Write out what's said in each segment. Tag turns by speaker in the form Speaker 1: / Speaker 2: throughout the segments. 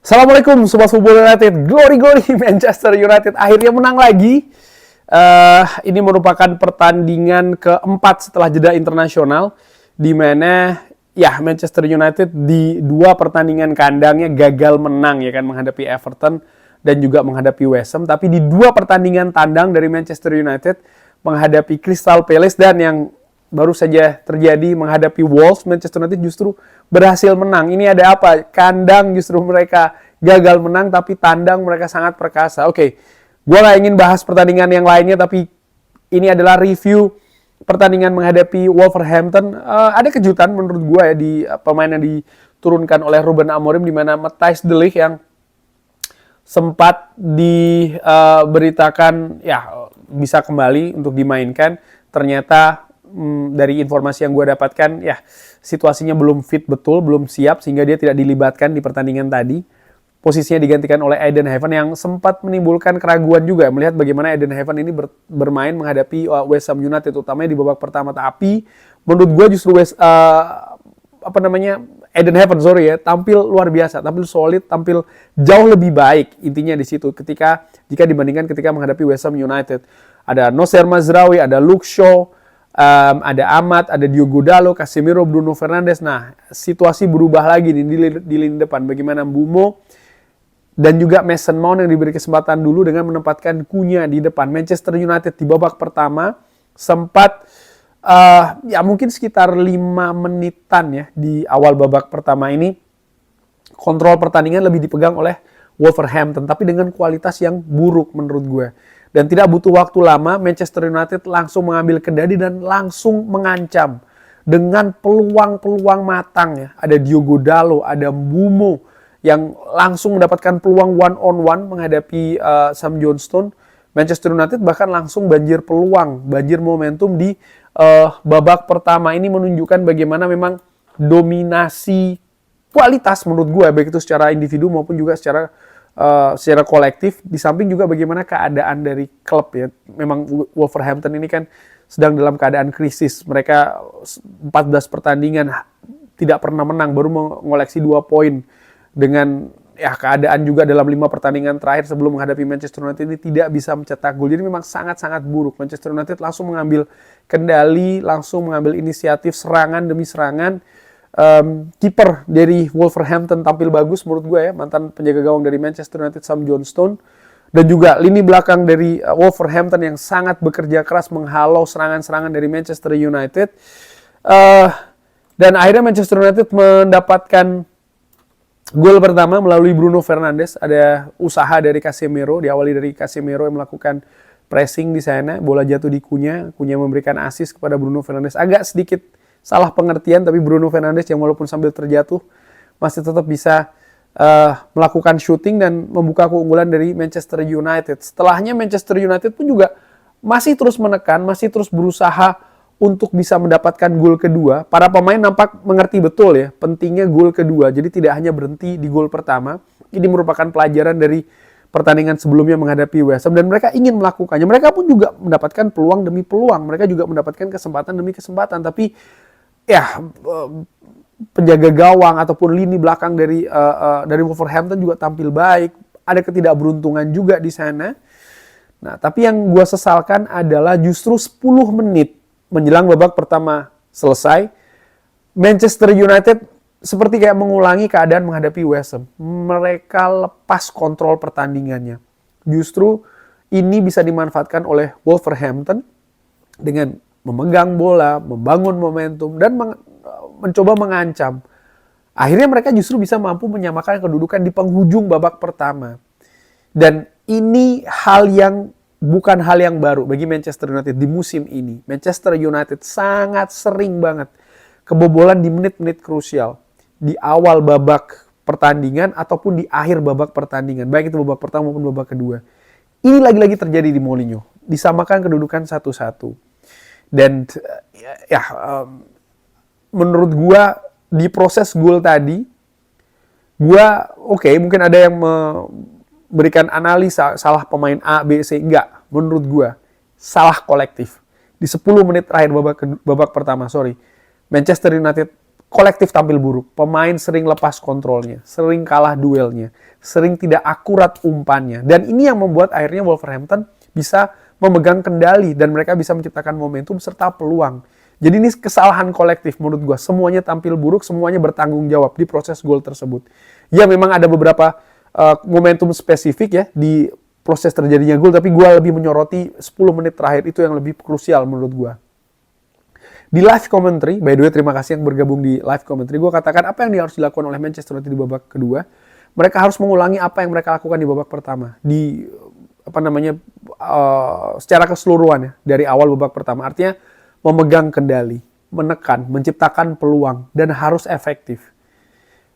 Speaker 1: Assalamualaikum Sobat Football United. Glory Manchester United akhirnya menang lagi. Ini merupakan pertandingan keempat setelah jeda internasional, di mana ya Manchester United di dua pertandingan kandangnya gagal menang ya kan, menghadapi Everton dan juga menghadapi West Ham. Tapi di dua pertandingan tandang dari Manchester United menghadapi Crystal Palace dan yang baru saja terjadi menghadapi Wolves, Manchester United justru berhasil menang. Ini ada apa? Kandang justru mereka gagal menang, tapi tandang mereka sangat perkasa. Oke, gue gak ingin bahas pertandingan yang lainnya, tapi ini adalah review pertandingan menghadapi Wolverhampton. Ada kejutan menurut gue ya di pemain yang diturunkan oleh Ruben Amorim, di mana Matthijs de Ligt yang sempat diberitakan ya bisa kembali untuk dimainkan, ternyata dari informasi yang gue dapatkan, ya situasinya belum fit betul, belum siap, sehingga dia tidak dilibatkan di pertandingan tadi. Posisinya digantikan oleh Aiden Heaven yang sempat menimbulkan keraguan juga melihat bagaimana Aiden Heaven ini bermain menghadapi West Ham United, utamanya di babak pertama. Tapi menurut gue justru Aiden Heaven tampil luar biasa, tampil solid, tampil jauh lebih baik intinya di situ jika dibandingkan ketika menghadapi West Ham United. Ada Nocer Mazraoui, ada Luke Shaw, ada Amat, ada Diogo Dalot, Casemiro, Bruno Fernandes. Nah, situasi berubah lagi nih di lini depan. Bagaimana Mbeumo dan juga Mason Mount yang diberi kesempatan dulu dengan menempatkan Cunha di depan. Manchester United di babak pertama sempat ya mungkin sekitar 5 menitan ya di awal babak pertama ini kontrol pertandingan lebih dipegang oleh Wolverhampton, tapi dengan kualitas yang buruk menurut gue. Dan tidak butuh waktu lama, Manchester United langsung mengambil kendali dan langsung mengancam dengan peluang-peluang matang ya. Ada Diogo Dalot, ada Mbeumo yang langsung mendapatkan peluang one on one menghadapi Sam Johnstone. Manchester United bahkan langsung banjir peluang, banjir momentum di babak pertama. Ini menunjukkan bagaimana memang dominasi kualitas menurut gue, baik itu secara individu maupun juga secara kolektif. Di samping juga bagaimana keadaan dari klub ya. Memang Wolverhampton ini kan sedang dalam keadaan krisis. Mereka 14 pertandingan tidak pernah menang, baru mengoleksi 2 poin. Dengan ya keadaan juga dalam 5 pertandingan terakhir sebelum menghadapi Manchester United ini tidak bisa mencetak gol. Jadi memang sangat-sangat buruk. Manchester United langsung mengambil kendali, langsung mengambil inisiatif serangan demi serangan. Kiper dari Wolverhampton tampil bagus menurut gue ya, mantan penjaga gawang dari Manchester United Sam Johnstone, dan juga lini belakang dari Wolverhampton yang sangat bekerja keras menghalau serangan-serangan dari Manchester United. Dan akhirnya Manchester United mendapatkan gol pertama melalui Bruno Fernandes. Ada usaha dari Casemiro, diawali dari Casemiro yang melakukan pressing di sana, bola jatuh di Cunha memberikan assist kepada Bruno Fernandes. Agak sedikit salah pengertian, tapi Bruno Fernandes yang walaupun sambil terjatuh masih tetap bisa melakukan shooting dan membuka keunggulan dari Manchester United. Setelahnya Manchester United pun juga masih terus menekan, masih terus berusaha untuk bisa mendapatkan gol kedua. Para pemain nampak mengerti betul ya pentingnya gol kedua, jadi tidak hanya berhenti di gol pertama. Ini merupakan pelajaran dari pertandingan sebelumnya menghadapi West Ham dan mereka ingin melakukannya. Mereka pun juga mendapatkan peluang demi peluang, mereka juga mendapatkan kesempatan demi kesempatan, tapi ya penjaga gawang ataupun lini belakang dari Wolverhampton juga tampil baik. Ada ketidakberuntungan juga di sana. Nah, tapi yang gue sesalkan adalah justru 10 menit menjelang babak pertama selesai, Manchester United seperti kayak mengulangi keadaan menghadapi West Ham. Mereka lepas kontrol pertandingannya. Justru ini bisa dimanfaatkan oleh Wolverhampton dengan memegang bola, membangun momentum, dan mencoba mengancam. Akhirnya mereka justru bisa mampu menyamakan kedudukan di penghujung babak pertama. Dan ini bukan hal yang baru bagi Manchester United di musim ini. Manchester United sangat sering banget kebobolan di menit-menit krusial. Di awal babak pertandingan ataupun di akhir babak pertandingan. Baik itu babak pertama maupun babak kedua. Ini lagi-lagi terjadi di Mourinho. Disamakan kedudukan 1-1. Dan menurut gua di proses gol tadi, mungkin ada yang memberikan analisa salah pemain A, B, C. Enggak, menurut gua salah kolektif. Di 10 menit terakhir babak pertama, Manchester United kolektif tampil buruk. Pemain sering lepas kontrolnya, sering kalah duelnya, sering tidak akurat umpannya. Dan ini yang membuat akhirnya Wolverhampton bisa memegang kendali dan mereka bisa menciptakan momentum serta peluang. Jadi ini kesalahan kolektif menurut gue. Semuanya tampil buruk, semuanya bertanggung jawab di proses gol tersebut. Ya memang ada beberapa momentum spesifik ya di proses terjadinya gol, tapi gue lebih menyoroti 10 menit terakhir itu yang lebih krusial menurut gue. Di live commentary, by the way terima kasih yang bergabung di live commentary, gue katakan apa yang harus dilakukan oleh Manchester United di babak kedua. Mereka harus mengulangi apa yang mereka lakukan di babak pertama. Di secara keseluruhan ya, dari awal babak pertama. Artinya memegang kendali, menekan, menciptakan peluang, dan harus efektif.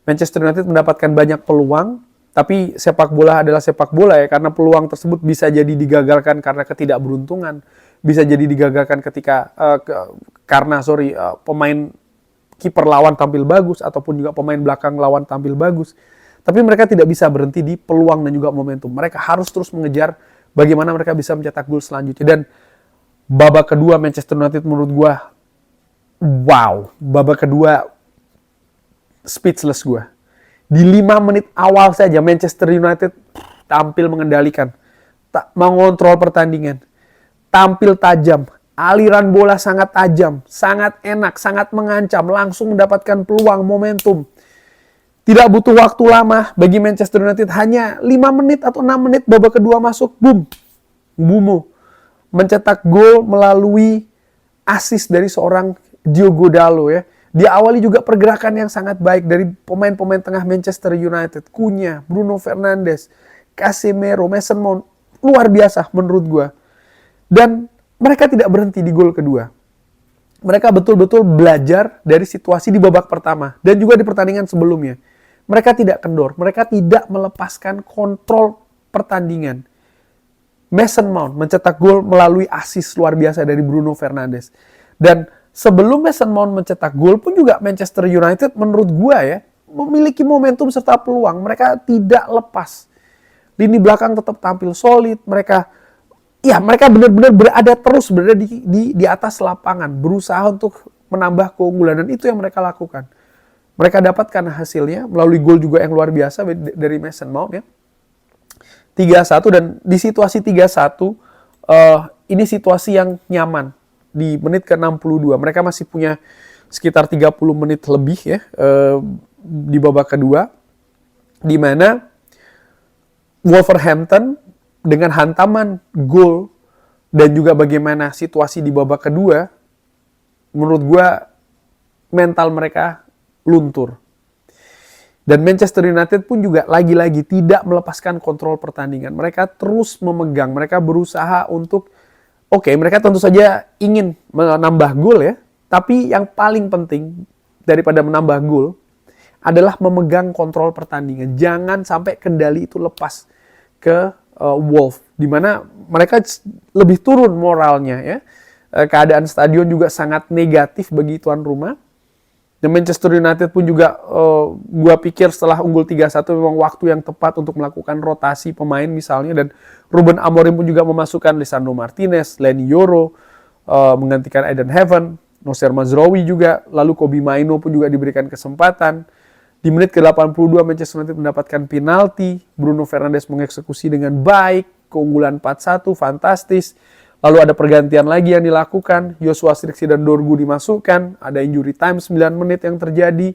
Speaker 1: Manchester United mendapatkan banyak peluang, tapi sepak bola adalah sepak bola ya, karena peluang tersebut bisa jadi digagalkan karena ketidakberuntungan, bisa jadi digagalkan ketika pemain kiper lawan tampil bagus ataupun juga pemain belakang lawan tampil bagus. Tapi mereka tidak bisa berhenti di peluang dan juga momentum. Mereka harus terus mengejar bagaimana mereka bisa mencetak gol selanjutnya. Dan babak kedua Manchester United menurut gua wow, babak kedua speechless gua. Di 5 menit awal saja Manchester United tampil mengendalikan, mengontrol pertandingan, tampil tajam, aliran bola sangat tajam, sangat enak, sangat mengancam, langsung mendapatkan peluang, momentum. Tidak butuh waktu lama bagi Manchester United, hanya 5 menit atau 6 menit babak kedua masuk, boom, Bumo mencetak gol melalui assist dari seorang Diogo Dalot ya. Diawali juga pergerakan yang sangat baik dari pemain-pemain tengah Manchester United. Cunha, Bruno Fernandes, Casemiro, Mason Mount. Luar biasa menurut gue. Dan mereka tidak berhenti di gol kedua. Mereka betul-betul belajar dari situasi di babak pertama. Dan juga di pertandingan sebelumnya. Mereka tidak kendor. Mereka tidak melepaskan kontrol pertandingan. Mason Mount mencetak gol melalui assist luar biasa dari Bruno Fernandes. Dan sebelum Mason Mount mencetak gol pun juga Manchester United menurut gua ya memiliki momentum serta peluang. Mereka tidak lepas. Lini belakang tetap tampil solid. Mereka benar-benar berada di atas lapangan, berusaha untuk menambah keunggulan, dan itu yang mereka lakukan. Mereka dapatkan hasilnya melalui gol juga yang luar biasa dari Mason Mount ya. 3-1, dan di situasi 3-1 ini situasi yang nyaman. Di menit ke-62, mereka masih punya sekitar 30 menit lebih ya di babak kedua, di mana Wolverhampton dengan hantaman gol dan juga bagaimana situasi di babak kedua, menurut gue mental mereka luntur. Dan Manchester United pun juga lagi-lagi tidak melepaskan kontrol pertandingan. Mereka terus memegang, mereka berusaha untuk mereka tentu saja ingin menambah gol ya, tapi yang paling penting daripada menambah gol adalah memegang kontrol pertandingan. Jangan sampai kendali itu lepas ke Wolves, di mana mereka lebih turun moralnya ya. Keadaan stadion juga sangat negatif bagi tuan rumah. Dan Manchester United pun juga gua pikir setelah unggul 3-1 memang waktu yang tepat untuk melakukan rotasi pemain misalnya, dan Ruben Amorim pun juga memasukkan Lisandro Martinez, Leny Yoro menggantikan Eden Hazard, Nocer Mazraoui juga, lalu Kobbie Mainoo pun juga diberikan kesempatan. Di menit ke-82 Manchester United mendapatkan penalti, Bruno Fernandes mengeksekusi dengan baik, keunggulan 4-1, fantastis. Lalu ada pergantian lagi yang dilakukan, Joshua Zirkzee dan Dorgu dimasukkan, ada injury time 9 menit yang terjadi.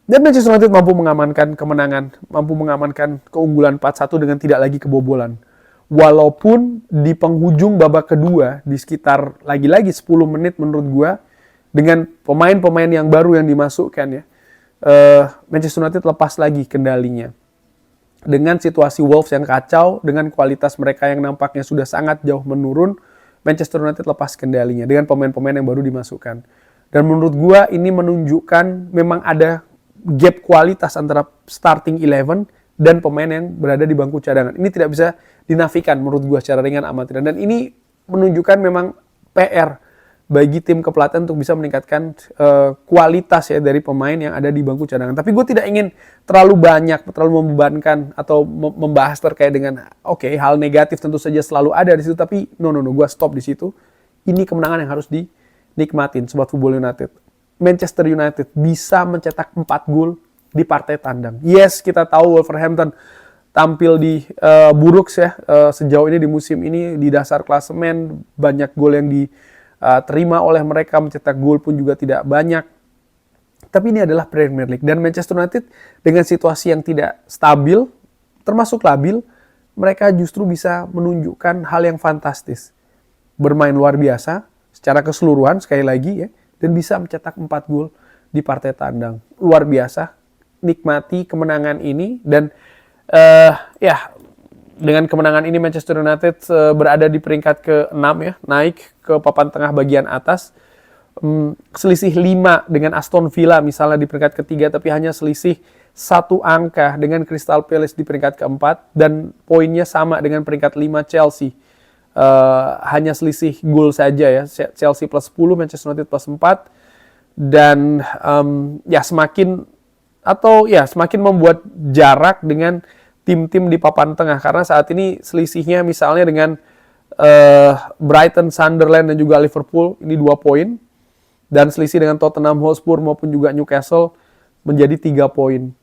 Speaker 1: Dan Manchester United mampu mengamankan kemenangan, mampu mengamankan keunggulan 4-1 dengan tidak lagi kebobolan. Walaupun di penghujung babak kedua, di sekitar lagi-lagi 10 menit menurut gua, dengan pemain-pemain yang baru yang dimasukkan ya, Manchester United lepas lagi kendalinya. Dengan situasi Wolves yang kacau, dengan kualitas mereka yang nampaknya sudah sangat jauh menurun, Manchester United lepas kendalinya dengan pemain-pemain yang baru dimasukkan. Dan menurut gua ini menunjukkan memang ada gap kualitas antara starting 11 dan pemain yang berada di bangku cadangan. Ini tidak bisa dinafikan menurut gua secara ringan amatiran. Dan ini menunjukkan memang PR bagi tim kepelatihan untuk bisa meningkatkan kualitas ya dari pemain yang ada di bangku cadangan. Tapi gue tidak ingin terlalu banyak, terlalu membebankan atau membahas terkait dengan hal negatif tentu saja selalu ada di situ. Tapi no, gue stop di situ. Ini kemenangan yang harus dinikmatin Sobat Football United. Manchester United bisa mencetak 4 gol di partai tandang. Yes, kita tahu Wolverhampton tampil di buruk ya sejauh ini di musim ini di dasar klasemen, banyak gol yang diterima oleh mereka, mencetak gol pun juga tidak banyak. Tapi ini adalah Premier League dan Manchester United dengan situasi yang tidak stabil, termasuk labil, mereka justru bisa menunjukkan hal yang fantastis. Bermain luar biasa secara keseluruhan sekali lagi ya, dan bisa mencetak 4 gol di partai tandang. Luar biasa, nikmati kemenangan ini dan ya dengan kemenangan ini Manchester United berada di peringkat ke-6 ya, naik ke papan tengah bagian atas. Selisih 5 dengan Aston Villa misalnya di peringkat ketiga, tapi hanya selisih 1 angka dengan Crystal Palace di peringkat keempat, dan poinnya sama dengan peringkat 5 Chelsea. Hanya selisih gol saja ya, Chelsea plus 10, Manchester United plus 4, dan ya semakin membuat jarak dengan tim-tim di papan tengah, karena saat ini selisihnya misalnya dengan Brighton, Sunderland dan juga Liverpool ini 2 poin, dan selisih dengan Tottenham Hotspur maupun juga Newcastle menjadi 3 poin.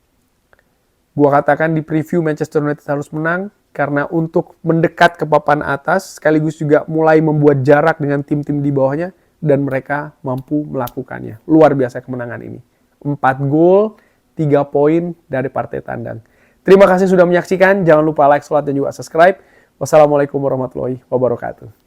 Speaker 1: Gua katakan di preview Manchester United harus menang karena untuk mendekat ke papan atas sekaligus juga mulai membuat jarak dengan tim-tim di bawahnya, dan mereka mampu melakukannya. Luar biasa kemenangan ini. 4 gol, 3 poin dari partai tandang. Terima kasih sudah menyaksikan. Jangan lupa like, share, dan juga subscribe. Wassalamualaikum warahmatullahi wabarakatuh.